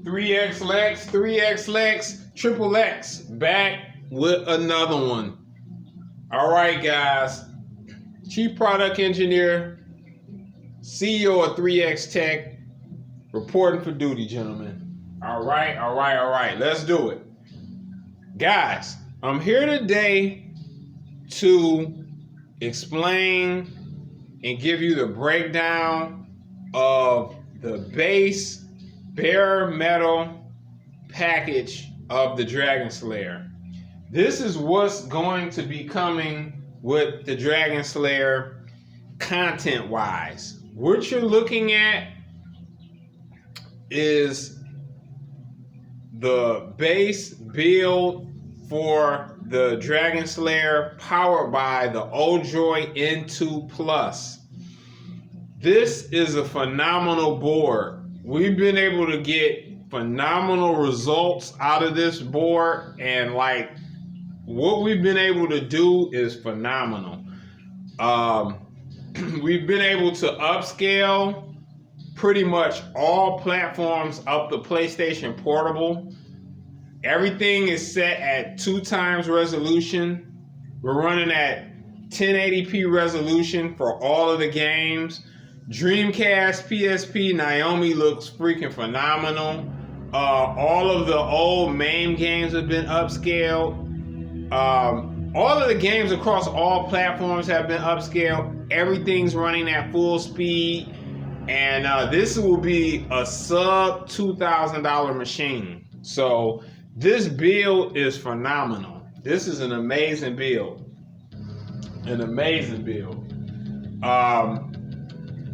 3X Lex, 3X Lex, Triple X, back with another one. All right, guys. Chief Product Engineer, CEO of 3X Tech, reporting for duty, gentlemen. All right. Let's do it. Guys, I'm here today to explain and give you the breakdown of the base bare metal package of the Dragon Slayer. This is what's going to be coming with the Dragon Slayer content wise. What you're looking at is the base build for the Dragon Slayer powered by the Odriod N2 Plus. This is a phenomenal board. We've been able to get phenomenal results out of this board, and like what we've been able to do is phenomenal. We've been able to upscale pretty much all platforms up to PlayStation Portable. Everything is set at 2x resolution. We're running at 1080p resolution for all of the games. Dreamcast, PSP, Naomi looks freaking phenomenal. All of the old MAME games have been upscaled. All of the games across all platforms have been upscaled. Everything's running at full speed. And this will be a sub $2,000 machine. So this build is phenomenal. This is an amazing build. An amazing build.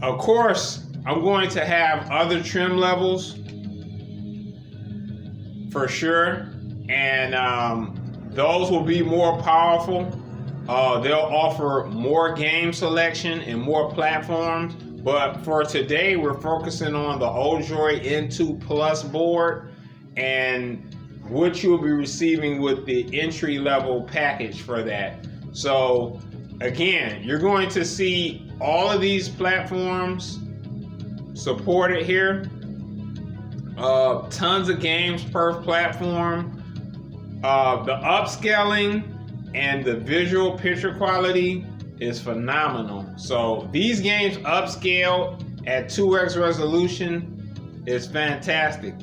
Of course, I'm going to have other trim levels for sure, and those will be more powerful. They'll offer more game selection and more platforms, but for today, we're focusing on the Odriod N2 Plus board and what you'll be receiving with the entry level package for that. So again, you're going to see all of these platforms supported here. Tons of games per platform. The upscaling and the visual picture quality is phenomenal. So these games upscale at 2x resolution is fantastic.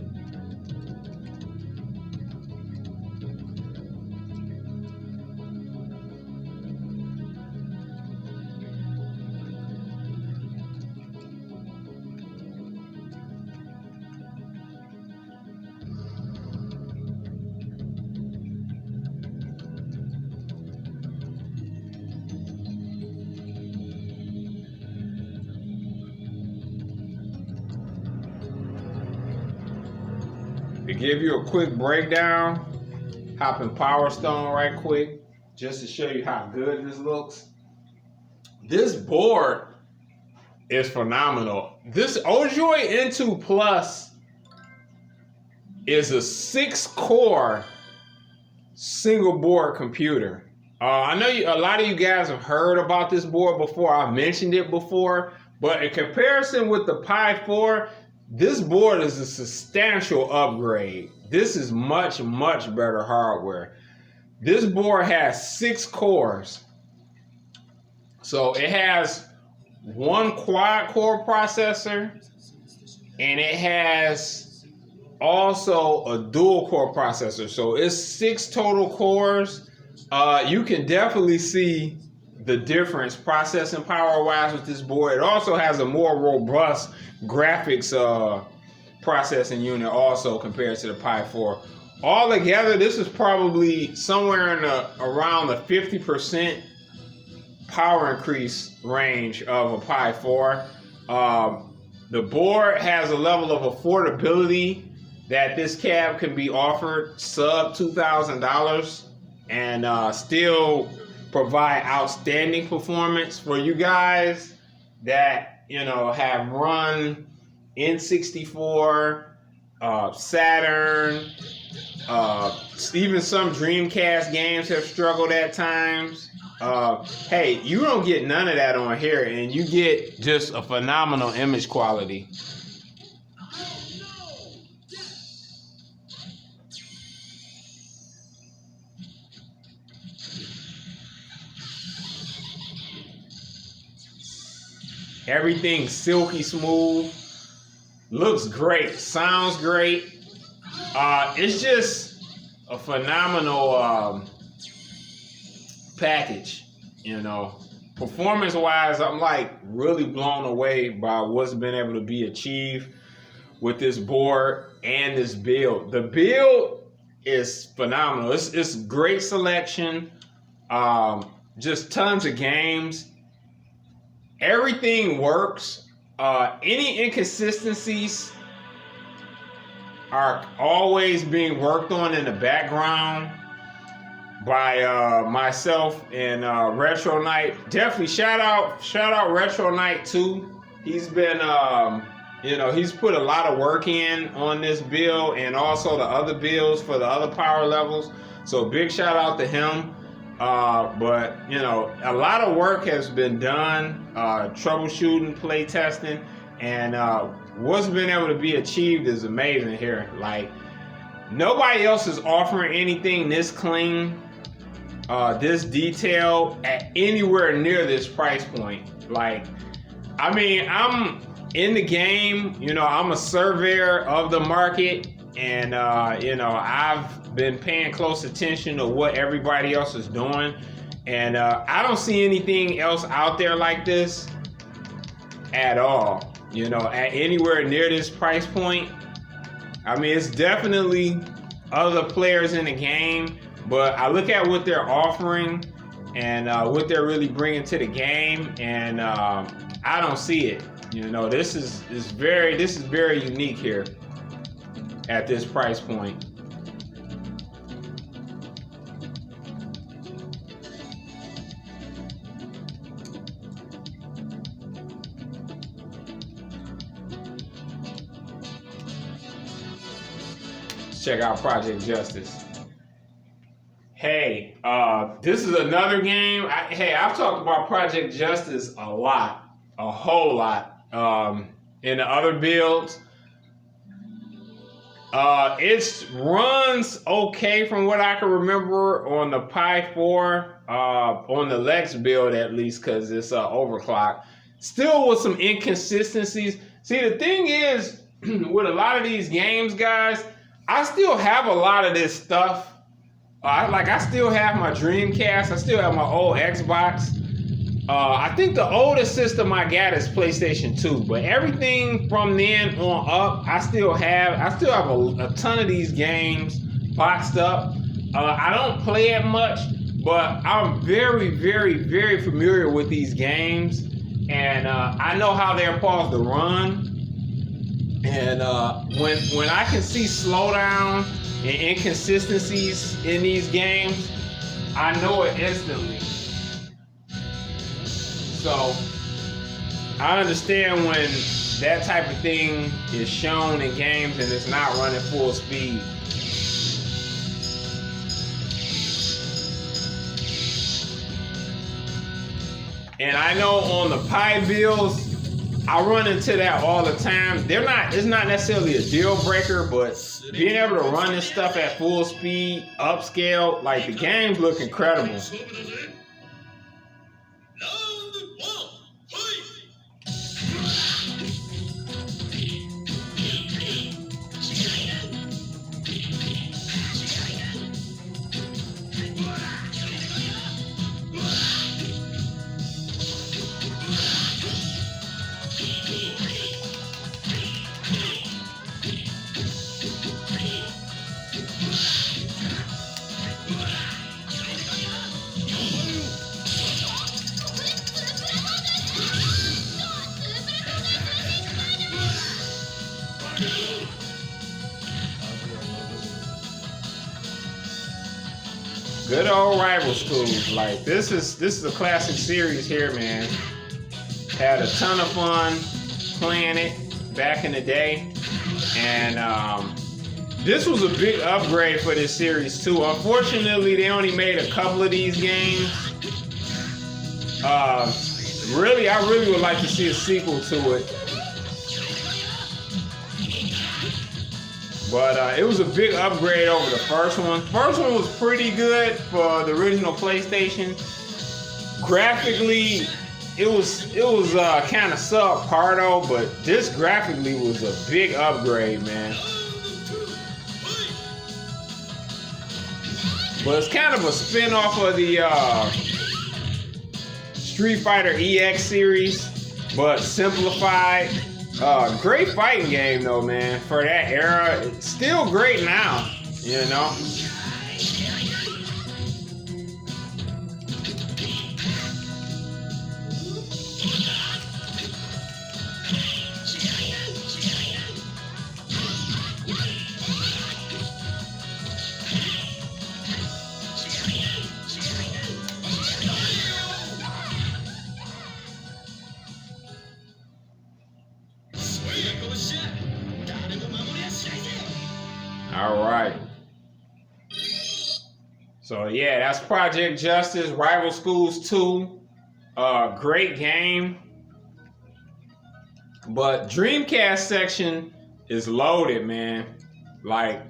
To give you a quick breakdown, hop in Power Stone right quick, just to show you how good this looks. This board is phenomenal. This Odriod N2 Plus is a 6-core single board computer. I know a lot of you guys have heard about this board before. I've mentioned it before, but in comparison with the Pi 4, this board is a substantial upgrade. This is much better hardware. This board has 6 cores. So it has one quad core processor, and it has also a dual core processor. So it's 6 total cores. You can definitely see the difference processing power wise with this board. It also has a more robust graphics processing unit also compared to the Pi 4. All together, this is probably somewhere in around the 50% power increase range of a Pi 4. The board has a level of affordability that this cab can be offered sub $2,000 and still provide outstanding performance for you guys that have run N64, Saturn, even some Dreamcast games have struggled at times. Hey, you don't get none of that on here, and you get just a phenomenal image quality. Everything's silky smooth. Looks great. Sounds great. It's just a phenomenal package, you know. Performance-wise, I'm like really blown away by what's been able to be achieved with this board and this build. The build is phenomenal. It's great selection. Just tons of games. Everything works. Any inconsistencies are always being worked on in the background by myself and Retro Knight. Definitely shout out Retro Knight too. He's been he's put a lot of work in on this build and also the other builds for the other power levels. So big shout out to him. But you know, a lot of work has been done, troubleshooting, play testing, and what's been able to be achieved is amazing here. Like, nobody else is offering anything this clean, this detailed at anywhere near this price point. Like, I mean, I'm in the game, you know, I'm a surveyor of the market, and you know, I've been paying close attention to what everybody else is doing, and I don't see anything else out there like this at all, you know, at anywhere near this price point. I mean, it's definitely other players in the game, but I look at what they're offering and what they're really bringing to the game, and I don't see it. You know, this is very unique here at this price point. Let's check out Project Justice. Hey, this is another game. I've talked about Project Justice a lot, a whole lot, in the other builds. It runs okay from what I can remember on the Pi 4, on the Lex build at least, because it's overclocked. Still with some inconsistencies. See, the thing is, with a lot of these games, guys, I still have a lot of this stuff. I still have my Dreamcast. I still have my old Xbox. I think the oldest system I got is PlayStation 2, but everything from then on up, I still have a ton of these games boxed up. I don't play it much, but I'm very, very, very familiar with these games, and I know how they're supposed to run. And when I can see slowdown and inconsistencies in these games, I know it instantly. So I understand when that type of thing is shown in games and it's not running full speed. And I know on the Pi builds, I run into that all the time. It's not necessarily a deal breaker, but being able to run this stuff at full speed, upscale, like, the games look incredible. Good old rival schools. Like, this is a classic series here, man. Had a ton of fun playing it back in the day, and this was a big upgrade for this series too. Unfortunately, they only made a couple of these games. I really would like to see a sequel to it. But it was a big upgrade over the first one. First one was pretty good for the original PlayStation. Graphically, kind of subpar though, but this graphically was a big upgrade, man. But it's kind of a spin-off of the Street Fighter EX series, but simplified. Great fighting game though, man. For that era, it's still great now, you know. All right. So yeah, that's Project Justice, Rival Schools 2. Great game. But Dreamcast section is loaded, man. Like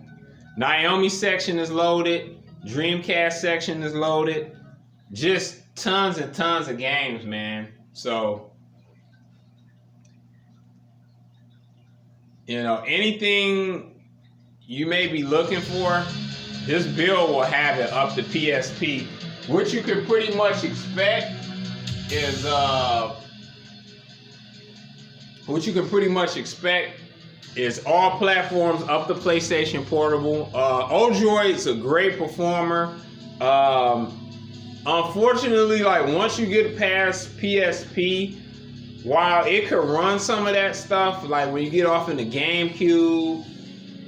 Naomi section is loaded. Dreamcast section is loaded. Just tons and tons of games, man. So, you know, anything you may be looking for, this build will have it up to PSP. What you can pretty much expect is all platforms up to PlayStation Portable. Odriod's a great performer. Unfortunately, like once you get past PSP, while it could run some of that stuff, like when you get off in the GameCube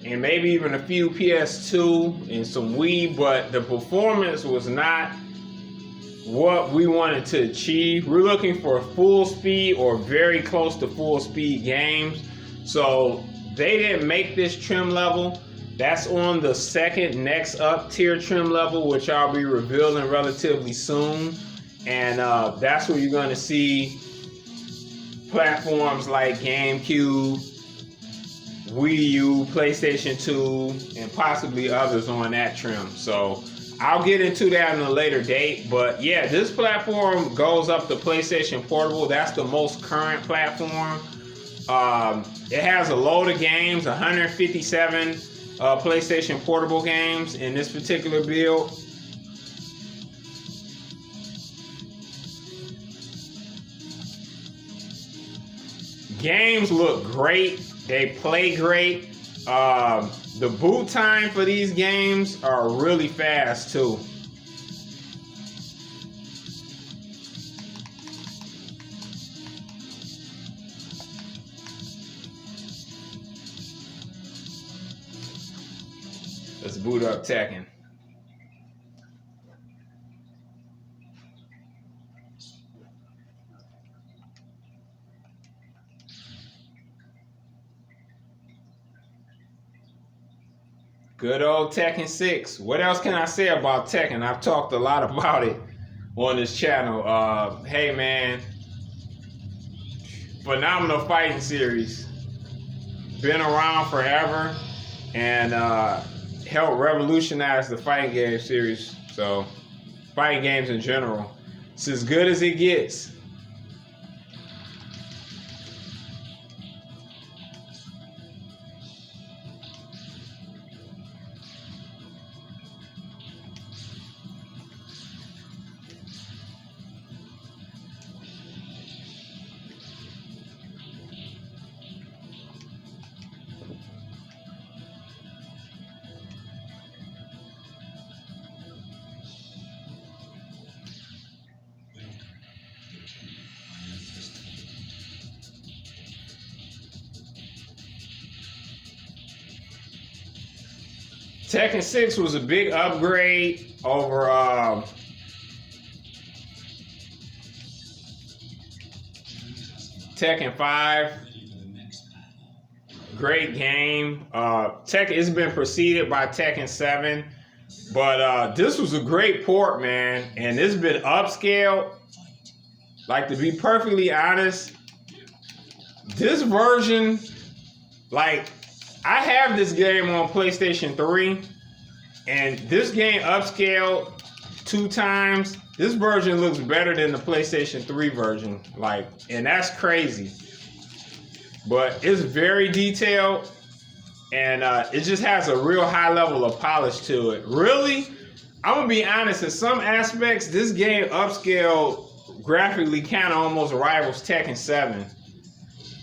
and maybe even a few PS2 and some Wii, but the performance was not what we wanted to achieve. We're looking for full speed or very close to full speed games. So they didn't make this trim level. That's on the second next up tier trim level, which I'll be revealing relatively soon. And that's where you're gonna see platforms like GameCube, Wii U, PlayStation 2, and possibly others on that trim. So I'll get into that in a later date. But yeah, this platform goes up to PlayStation Portable. That's the most current platform. It has a load of games, 157 PlayStation Portable games in this particular build. Games look great. They play great. The boot time for these games are really fast too. Let's boot up Tekken. Good old Tekken 6. What else can I say about Tekken? I've talked a lot about it on this channel. Hey man, phenomenal fighting series. Been around forever and helped revolutionize the fighting game series. So, fighting games in general. It's as good as it gets. Tekken 6 was a big upgrade over Tekken 5. Great game. Tekken has been preceded by Tekken 7, but this was a great port, man, and it's been upscaled. Like, to be perfectly honest, this version, like, I have this game on PlayStation 3, and this game upscaled 2 times. This version looks better than the PlayStation 3 version, like, and that's crazy. But it's very detailed, and it just has a real high level of polish to it. Really, I'm gonna be honest, in some aspects, this game upscale graphically kind of almost rivals Tekken 7.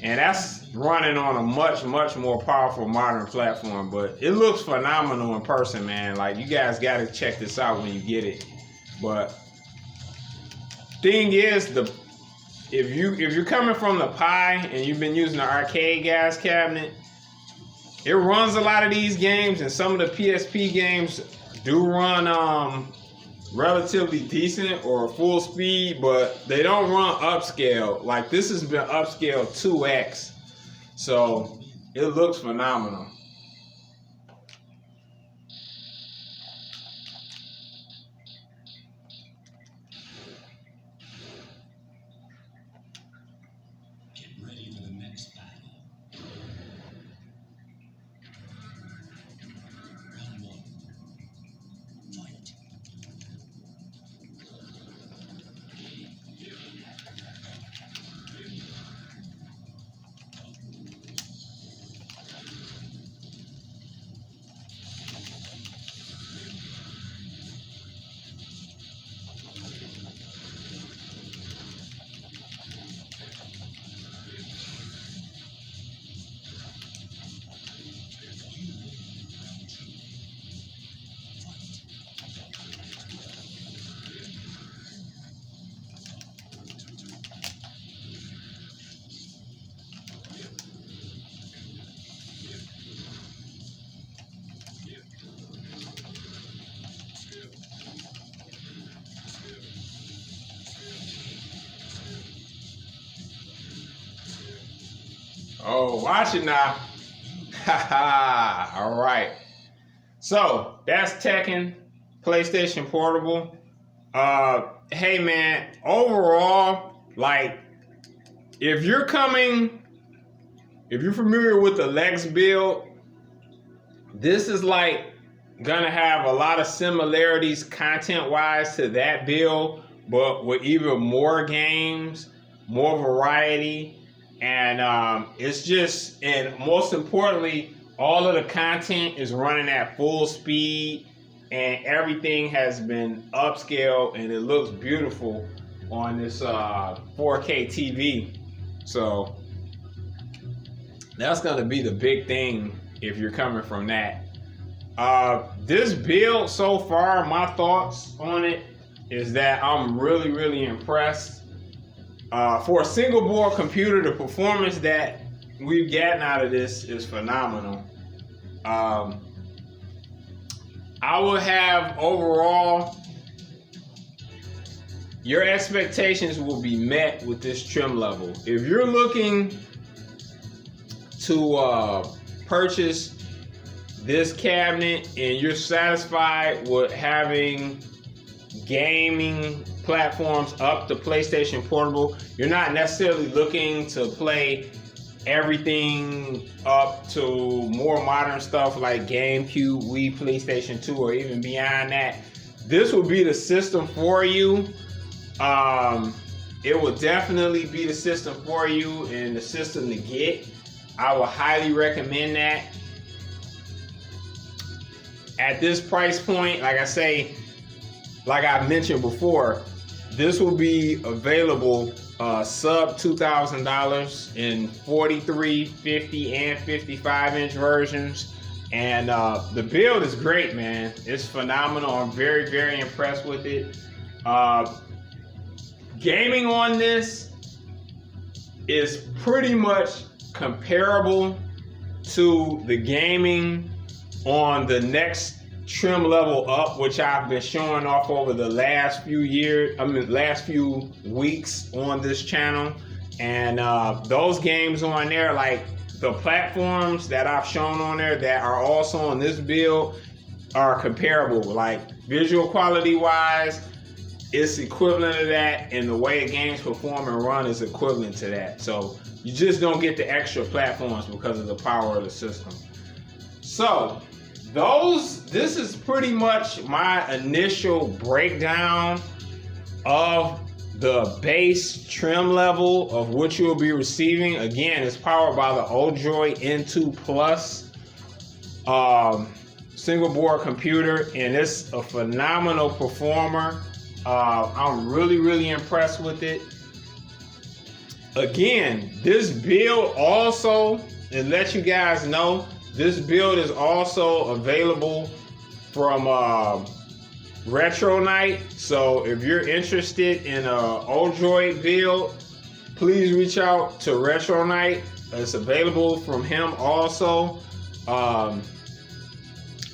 And that's running on a much, much more powerful modern platform. But it looks phenomenal in person, man. Like, you guys gotta check this out when you get it. But thing is, if you're coming from the Pi and you've been using the arcade gas cabinet, it runs a lot of these games, and some of the PSP games do run relatively decent or full speed, but they don't run upscale. Like, this has been upscale 2x, so it looks phenomenal. Oh, watch it now. Haha. All right. So that's Tekken, PlayStation Portable. Hey man, overall, like, if you're familiar with the Lex build, this is like gonna have a lot of similarities content-wise to that build, but with even more games, more variety. And it's just, and most importantly, all of the content is running at full speed, and everything has been upscaled, and it looks beautiful on this 4K TV. So that's gonna be the big thing if you're coming from that. This build so far, my thoughts on it is that I'm really, really impressed. For a single board computer, the performance that we've gotten out of this is phenomenal. I will have overall, your expectations will be met with this trim level. If you're looking to purchase this cabinet and you're satisfied with having gaming platforms up to PlayStation Portable, you're not necessarily looking to play everything up to more modern stuff like GameCube, Wii, PlayStation 2, or even beyond that, this will be the system for you. It will definitely be the system for you and the system to get. I would highly recommend that. At this price point, like I say, like I mentioned before, this will be available sub $2,000 in 43, 50, and 55-inch versions. And the build is great, man. It's phenomenal. I'm very, very impressed with it. Gaming on this is pretty much comparable to the gaming on the next trim level up, which I've been showing off over the last few weeks on this channel. And those games on there, like the platforms that I've shown on there that are also on this build, are comparable. Like, visual quality wise, it's equivalent to that, and the way the games perform and run is equivalent to that. So you just don't get the extra platforms because of the power of the system. So this is pretty much my initial breakdown of the base trim level of what you'll be receiving. Again, it's powered by the Odriod N2 Plus single board computer, and it's a phenomenal performer. I'm really impressed with it. Again, this build also, and let you guys know, this build is also available from Retro Night. So if you're interested in a Odriod build, please reach out to Retro Night. It's available from him also.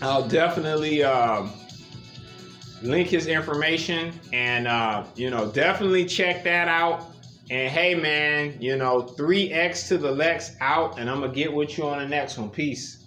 I'll definitely link his information, and definitely check that out. And hey man, 3X to the Lex out, and I'm gonna get with you on the next one. Peace.